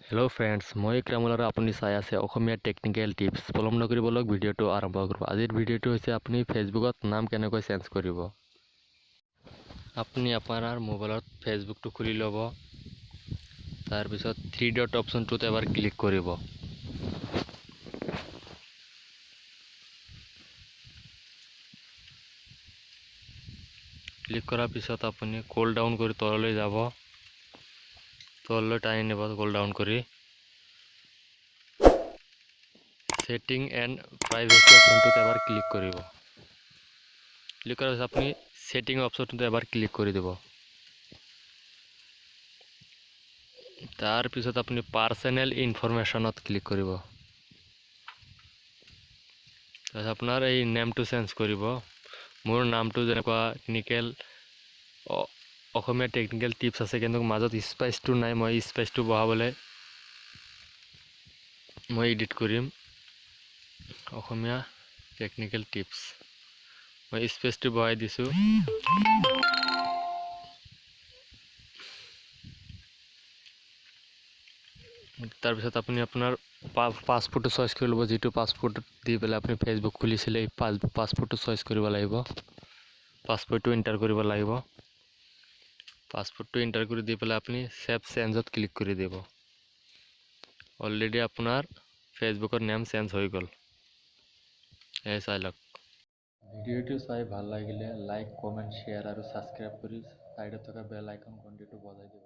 Hello friends मैं क्रामुल और अपनी चाই আছে অসমীয়া টেকনিক্যাল টিপস পলম নকৰিবলৈ ভিডিওটো আৰম্ভ কৰিব। আজিৰ ভিডিওটো হৈছে আপুনি ফেসবুকত নাম কেনেকৈ চেঞ্জ কৰিব। আপুনি আপোনাৰ মোবাইলত ফেসবুকটো খুলি ল'ব। তাৰ পিছত থ্ৰী ডট অপশনটোত এবাৰ ক্লিক কৰিব। ক্লিক কৰাৰ পিছত আপুনি স্ক্ৰল ডাউন কৰি তললৈ যাব। তললৈ টানি নিব স্ক্ৰল ডাউন কৰি। सेटिंग एंड प्राइवेसी অপশনটোত এবাৰ ক্লিক কৰিব। ক্লিক কৰাৰ পিছত আপুনি সেটিং অপশনটোত এবাৰ ক্লিক কৰি দিব। তাৰ পিছত আপুনি পাৰ্সোনেল ইনফৰমেশনত ক্লিক কৰিব। তাৰপিছত আপোনাৰ এই নেমটো চেঞ্জ কৰিব। মোৰ নামটো যেনেকুৱা টেকনিক্যাল অসমীয়া টেকনিক্যাল টিপস আছে, কিন্তু মাজত স্পেচটো নাই। মই স্পেচটো বহাবলৈ মই এডিট কৰিম অসমীয়া টেকনিক্যাল টিপস। মই স্পেচটো বহাই দিছোঁ। তাৰপিছত আপুনি আপোনাৰ পাছপোৰ্টটো চইচ কৰি ল'ব। যিটো পাছপোৰ্ট দি পেলাই আপুনি ফেসবুক খুলিছিলে এই পাছপোৰ্টটো চইচ কৰিব লাগিব। পাছপোৰ্টটো এণ্টাৰ কৰিব লাগিব। পাছপোৰ্টটো এণ্টাৰ কৰি দি পেলাই আপুনি সেভ চেঞ্জত ক্লিক কৰি দিব। অলৰেডি আপোনাৰ ফেসবুকৰ নেম চেঞ্জ হৈ গ'ল। এই চাই লওক। ভিডিওটো চাই ভাল লাগিলে লাইক কমেন্ট শ্বেয়াৰ আৰু সাবস্ক্ৰাইব কৰি সাইডত থকা বেল আইকন ঘণ্টিটো বজাই দিব।